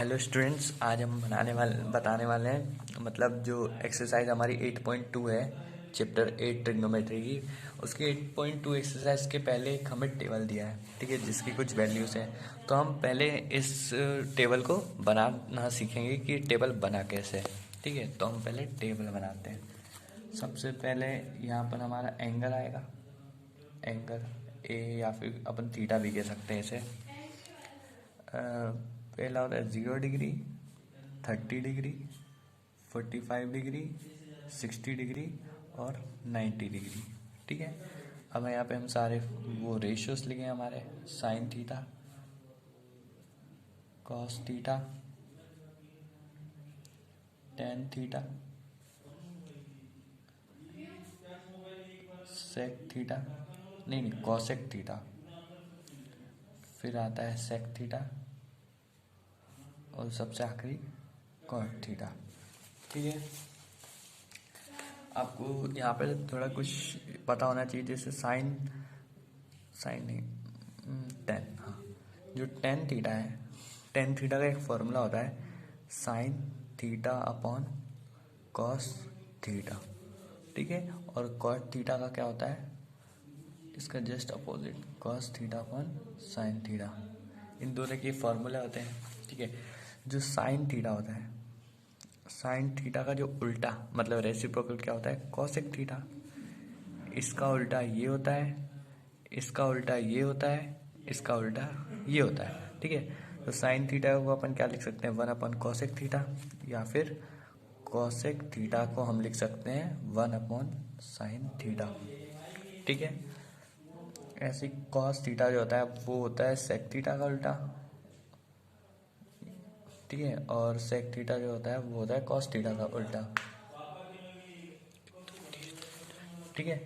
Hello students, आज हम बताने वाले हैं मतलब जो एक्सरसाइज हमारी 8.2 है, चैप्टर 8 ट्रिग्नोमेट्री की। उसकी 8.2 एक्सरसाइज के पहले एक हमें टेबल दिया है, ठीक है, जिसकी कुछ वैल्यूज़ हैं। तो हम पहले इस टेबल को बनाना सीखेंगे कि टेबल बना कैसे, ठीक है। तो हम पहले टेबल बनाते हैं। सबसे पहले यहाँ पर हमारा एंगल आएगा, एंगल ए या फिर अपन थीटा भी कह सकते हैं इसे। पहला होता है 0 डिग्री, 30 डिग्री, 45 डिग्री, 60 डिग्री और 90 डिग्री, ठीक है। अब यहाँ पे हम सारे वो रेशियोज लिखे हैं हमारे, sine theta, cos theta, tan theta, sec theta, नहीं कॉसेक थीटा, फिर आता है सेक थीटा और सबसे आखिरी कॉट थीटा, ठीक है। आपको यहाँ पर थोड़ा कुछ पता होना चाहिए, जैसे साइन नहीं टेन, हाँ, जो टेन थीटा है, टेन थीटा का एक फॉर्मूला होता है sine theta upon cos theta, ठीक है। और कॉट थीटा का क्या होता है, इसका just opposite, cos theta upon sine theta. इन दोनों के फॉर्मूले होते हैं, ठीक है। जो साइन थीटा होता है, साइन थीटा का जो उल्टा मतलब रेसिप्रोकल क्या होता है, कॉसेक थीटा। इसका उल्टा ये होता है, इसका उल्टा ये होता है, इसका उल्टा ये होता है, ठीक है। तो साइन थीटा को अपन क्या लिख सकते हैं, 1 अपॉन कॉसेक थीटा, या फिर कॉसेक थीटा को हम लिख सकते हैं 1 अपॉन साइन थीटा, ठीक है। ऐसे कॉस थीटा जो होता है वो होता है सेक थीटा का उल्टा, ठीक है। और सेक थीटा जो होता है वो होता है कॉस थीटा का उल्टा, ठीक है।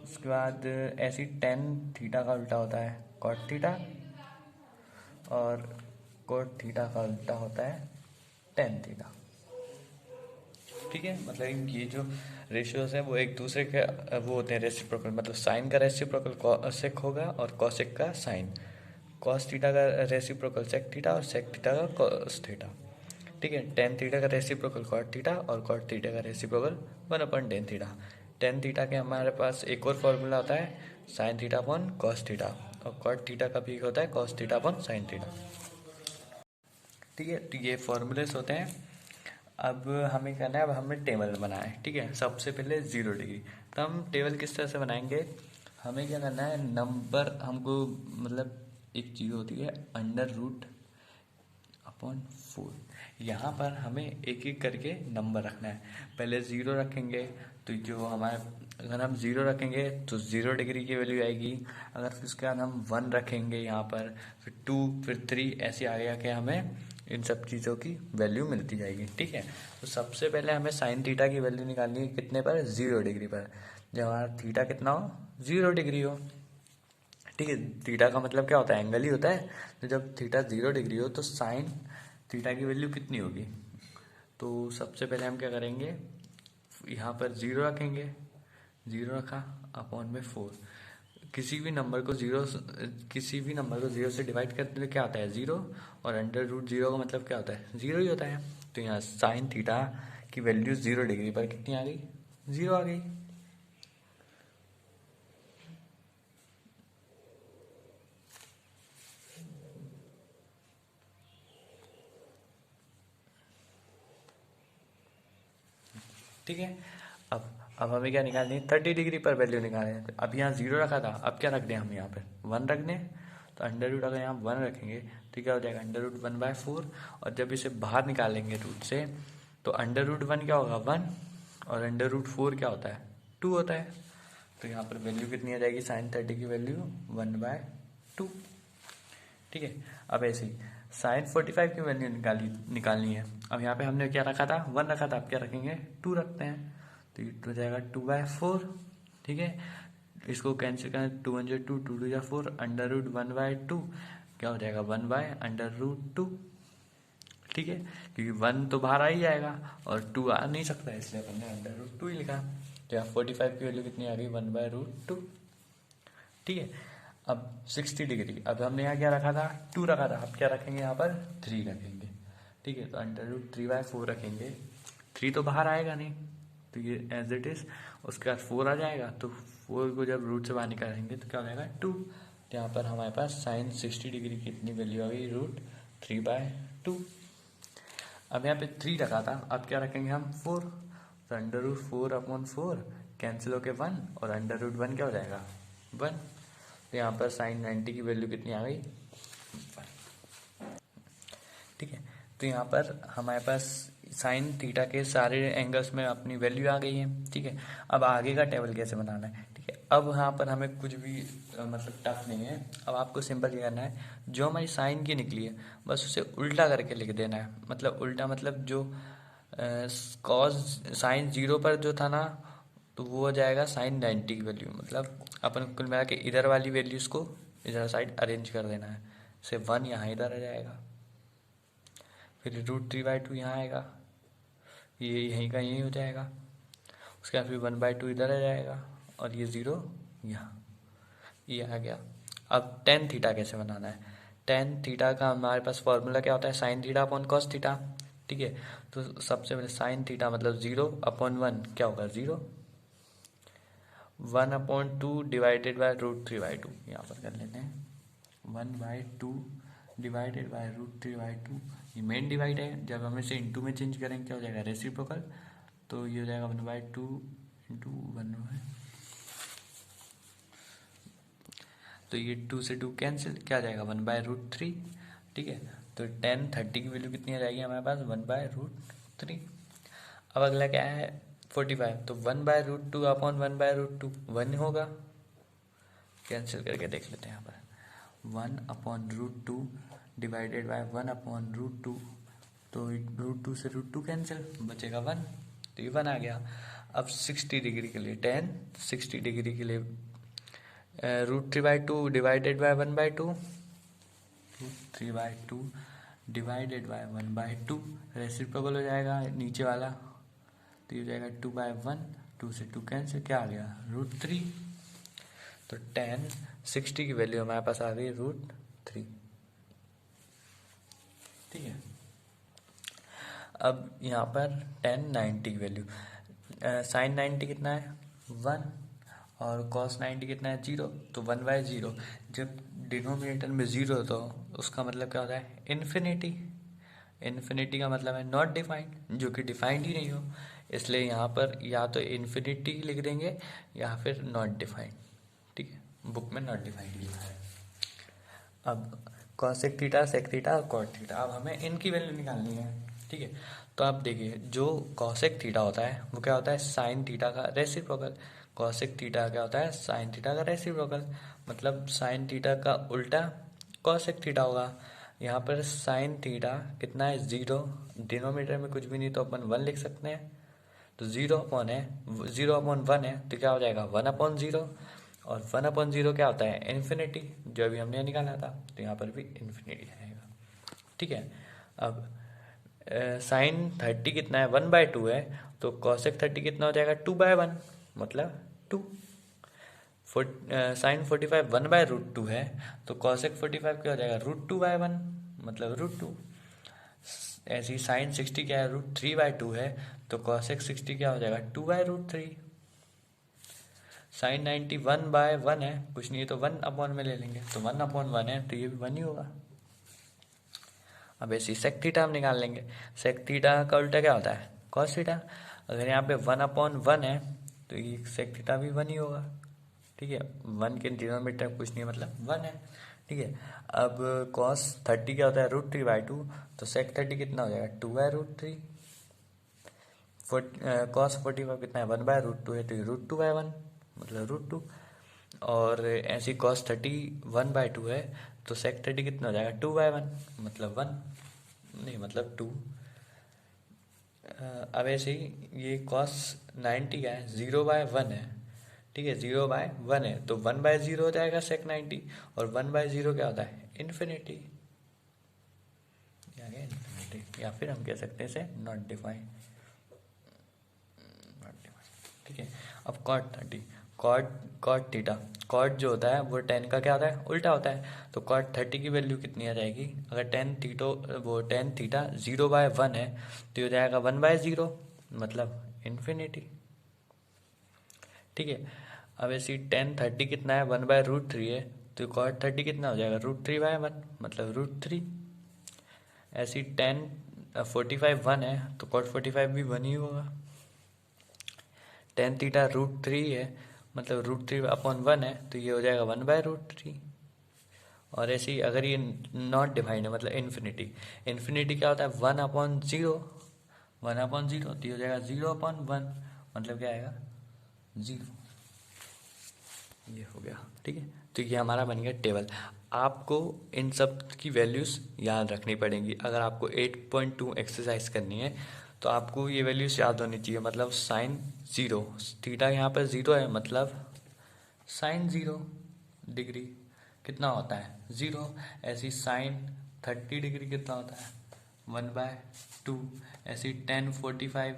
उसके बाद ऐसी टेन थीटा का उल्टा होता है कॉट थीटा, और कॉट थीटा का उल्टा होता है टेन थीटा, ठीक है। मतलब ये जो रेशियोज हैं वो एक दूसरे के वो होते हैं रेसिप्रोकल, मतलब साइन का रेसिप्रोकल कॉसेक होगा और कॉसेक का साइन, कॉस थीटा का रेसिप्रोकल सेक थीटा और सेक थीटा का कॉस थीटा, ठीक है। टेन थीटा का रेसिप्रोकल कॉट थीटा और कॉट थीटा का reciprocal 1 upon tan theta. Tan theta के हमारे पास एक और फॉर्मूला होता है sine theta upon cos theta, और कॉट थीटा का भी एक होता है cos theta upon sine theta, ठीक है। तो ये फॉर्मूलेस होते हैं। अब हमें करना है, अब हमें टेबल बनाना है, ठीक है। सबसे पहले 0 डिग्री, तो हम टेबल किस तरह से बनाएंगे, हमें क्या करना है, नंबर हमको मतलब एक चीज़ होती है अंडर रूट अपॉन 4, यहाँ पर हमें एक एक करके नंबर रखना है। पहले 0 रखेंगे तो जो हमारे, अगर हम 0 रखेंगे तो 0 डिग्री की वैल्यू आएगी। अगर फिर उसके बाद हम 1 रखेंगे यहाँ पर, फिर 2, फिर 3, ऐसे आगे आके हमें इन सब चीज़ों की वैल्यू मिलती जाएगी, ठीक है। तो सबसे पहले हमें साइन थीटा की वैल्यू निकालनी है, कितने पर, 0 डिग्री पर, जब हमारा थीटा कितना हो, 0 डिग्री हो, ठीक है। थीटा का मतलब क्या होता है, एंगल ही होता है। तो जब थीटा 0 डिग्री हो तो साइन थीटा की वैल्यू कितनी होगी, तो सबसे पहले हम क्या करेंगे, यहाँ पर 0 रखेंगे, 0 रखा अपॉन में 4, किसी भी नंबर को 0 से डिवाइड करते हुए क्या आता है, 0, और अंडर रूट 0 का मतलब क्या होता है, 0 ही होता है। तो यहाँ साइन थीटा की वैल्यू 0 डिग्री पर कितनी आ गई, 0 आ गई, ठीक है। अब हमें क्या निकालनी है, 30 डिग्री पर वैल्यू निकालनी है। अब यहाँ 0 रखा था, अब क्या रख दें हम यहाँ पर, 1 रख दें। तो अंडर रूट अगर यहाँ 1 रखेंगे तो क्या हो जाएगा, अंडर रूट 1/4, और जब इसे बाहर निकालेंगे रूट से तो अंडर रूट 1 क्या होगा, 1, और अंडर रूट 4 क्या होता है, 2 होता है। तो यहाँ पर वैल्यू कितनी आ जाएगी, साइन 30 की वैल्यू 1/2, ठीक है। अब ऐसे ही साइन 45 की वैल्यू निकालनी है। अब यहाँ पे हमने क्या रखा था, 1 रखा था, अब क्या रखेंगे, 2 रखते हैं, तो ये हो जाएगा 2/4, ठीक है। इसको कैंसिल करें, 2 1 2, 2 2 4, अंडर रूट 1/2 क्या हो जाएगा, 1/√2, ठीक है। क्योंकि 1 तो बाहर आ ही जाएगा और 2 आ नहीं सकता, इसलिए अपन ने अंडर रूट 2 ही लिखा। तो यहाँ 45 की वैल्यू कितनी आ गई, 1/√2, ठीक है। अब 60 डिग्री, अब हमने यहाँ क्या रखा था, 2 रखा था, अब क्या रखेंगे, यहाँ पर 3 रखेंगे। ठीक है, तो √3/4 रखेंगे। 3 तो बाहर आएगा नहीं, तो ये एज इट इज। उसके बाद 4 आ जाएगा, तो 4 को जब रूट से बाहर निकालेंगे तो क्या हो जाएगा 2। तो यहाँ पर हमारे पास साइन 60 डिग्री की कितनी वैल्यू आ गई, √3/2। अब यहाँ पे 3 रखा था, अब क्या रखेंगे हम 4। तो √4/4 कैंसिल होके 1, और √1 क्या हो जाएगा 1। तो यहाँ पर साइन 90 की वैल्यू कितनी आ गई 1। ठीक है, तो यहाँ पर हमारे पास साइन थीटा के सारे एंगल्स में अपनी वैल्यू आ गई है। ठीक है, अब आगे का टेबल कैसे बनाना है। ठीक है, अब यहाँ पर हमें कुछ भी मतलब टफ नहीं है। अब आपको सिंपल ये करना है, जो हमारी साइन की निकली है बस उसे उल्टा करके लिख देना है। मतलब उल्टा मतलब जो कॉस साइन 0 पर जो था ना, तो वो हो जाएगा साइन 90 की वैल्यू। मतलब अपन कुल मिला के इधर वाली वैल्यूज को इधर साइड अरेंज कर देना है। से 1 यहाँ इधर आ जाएगा, फिर √3/2 यहाँ आएगा, ये यहीं का यहीं हो जाएगा। उसके बाद फिर 1/2 इधर आ जाएगा, और ये 0 यहाँ, ये आ गया। अब टेन थीटा कैसे बनाना है। टेन थीटा का हमारे पास फॉर्मूला क्या होता है, sine theta upon cos theta. ठीक है, तो सबसे पहले साइन थीटा मतलब 0/1 क्या होगा 0, 1/2 डिवाइडेड बाय √3/2। यहाँ पर कर लेते हैं 1/2 डिवाइडेड बाय √3/2। ये मेन डिवाइड है, जब हम इसे इंटू में चेंज करेंगे क्या हो जाएगा रेसिप्रोकल। तो ये हो जाएगा 1/2 इंटू 1। तो ये 2 से 2 कैंसिल, क्या आ जाएगा 1/√3। ठीक है, तो 10/30 की वैल्यू कितनी आ जाएगी हमारे पास 1/√3। अब अगला क्या है 45, तो 1/√2 अपॉन 1/√2 1 होगा। कैंसिल करके देख लेते हैं यहाँ पर 1/√2 डिवाइडेड बाय 1/√2। तो √2 से √2 कैंसिल, बचेगा 1। तो ये 1 आ गया। अब 60 डिग्री के लिए 60 डिग्री के लिए √3/2 divided by 1/2, √3/2 divided by 1/2 reciprocal हो जाएगा नीचे वाला। तो ये हो जाएगा 2/1, 2 से 2 कैंसिल, क्या आ गया √3। तो 60 की वैल्यू हमारे पास आ गई √3। ठीक है, अब यहाँ पर 90 की वैल्यू, साइन 90 कितना है 1, और कॉस 90 कितना है 0। तो 1/0, जब डिनोमिनेटर में 0 तो उसका मतलब क्या होता है इन्फिनिटी। इन्फिनिटी का मतलब है नॉट डिफाइंड, जो कि डिफाइंड ही नहीं हो। इसलिए यहाँ पर या तो इन्फिनिटी लिख देंगे या फिर नॉट डिफाइंड। ठीक है, बुक में नॉट डिफाइंड लिखा है। अब कॉसेक थीटा, सेक थीटा और कॉट थीटा, अब हमें इनकी वैल्यू निकालनी है। ठीक है, तो आप देखिए जो कॉसेक थीटा होता है वो क्या होता है साइन थीटा का रेसिप्रोकल। कॉसेक थीटा क्या होता है साइन थीटा का रेसिप्रोकल, मतलब साइन थीटा का उल्टा कॉसेक थीटा होगा। यहाँ पर साइन थीटा कितना है 0, डिनोमिनेटर में कुछ भी नहीं तो अपन 1 लिख सकते हैं। तो 0/1 है, तो क्या हो जाएगा 1/0, और 1/0 क्या होता है इन्फिनिटी, जो अभी हमने निकाला था। तो यहाँ पर भी इन्फिनिटी आएगा। ठीक है, अब साइन 30 कितना है 1/2 है, तो कॉसेक 30 कितना हो जाएगा 2/1, मतलब 2। साइन 45 1/√2 है, तो कॉसेक 45 क्या हो जाएगा √2/1, मतलब √2। ऐसी साइन 60 क्या है √3/2 है, तो कॉसेक 60 क्या हो जाएगा 2/√3। साइन 90 1/1 है, कुछ नहीं है तो 1/1 में ले लेंगे, तो 1/1 है तो ये भी 1 ही होगा। अब ऐसे सेक थीटा हम निकाल लेंगे। सेक थीटा का उल्टा क्या होता है कॉस थीटा। अगर यहाँ पे 1/1 है तो ये सेक थीटा भी 1 ही होगा। ठीक है, 1 के डिनोमिनेटर कुछ नहीं मतलब 1 है। ठीक है, अब कॉस 30 क्या होता है √3/2, तो सेक 30 कितना हो जाएगा 2/√3। कॉस 45 कितना है 1/√2 है, तो ये √2/1 मतलब √2। और ऐसी कॉस 30 1/2 है, तो सेक 30 कितना हो जाएगा 2/1 मतलब 1 नहीं मतलब 2। अब ऐसे ही ये कॉस 90 का है 0/1 है। ठीक है, 0/1 है तो 1/0 हो जाएगा सेक 90, और 1/0 क्या होता है इन्फिनिटी, या फिर हम कह सकते हैं इसे नॉट डिफाइंड। ठीक है, अब cot 30, cot cot theta, cot जो होता है वो टेन का क्या होता है, उल्टा होता है। तो कॉट 30 की वैल्यू कितनी आ जाएगी, अगर टेन थीटा 0/1 है तो ये हो जाएगा 1/0, मतलब इन्फिनिटी। ठीक है, अब ऐसी टेन 30 कितना है, 1/√3 है, तो कॉट 30 कितना हो जाएगा, √3/1, मतलब √3। ऐसी टेन 45 1 है तो कॉट 45 भी 1 ही होगा। टेन थीटा √3 है, मतलब √3/1 है, तो ये हो जाएगा 1/√3। और ऐसे ही अगर ये नॉट डिफाइंड है, मतलब इन्फिनिटी, इन्फिनिटी क्या होता है, 1/0, 1/0, तो ये हो जाएगा 0/1, मतलब क्या आएगा, 0। ये हो गया। ठीक है, तो ये हमारा बन गया टेबल। आपको इन सब की वैल्यूज़ याद रखनी पड़ेंगी। अगर आपको 8.2 एक्सरसाइज करनी है तो आपको ये वैल्यूज़ याद होनी चाहिए। मतलब साइन 0, थीटा यहाँ पर 0 है, मतलब साइन 0 डिग्री कितना होता है, 0। ऐसी साइन 30 डिग्री कितना होता है, 1/2। ऐसी 10 45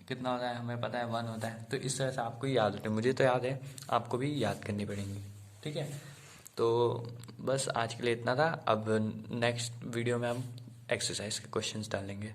कितना होता है, हमें पता है 1 होता है। तो इस तरह से आपको याद होता है, मुझे तो याद है, आपको भी याद करनी पड़ेंगी। ठीक है, तो बस आज के लिए इतना था। अब नेक्स्ट वीडियो में हम एक्सरसाइज के क्वेश्चंस डालेंगे।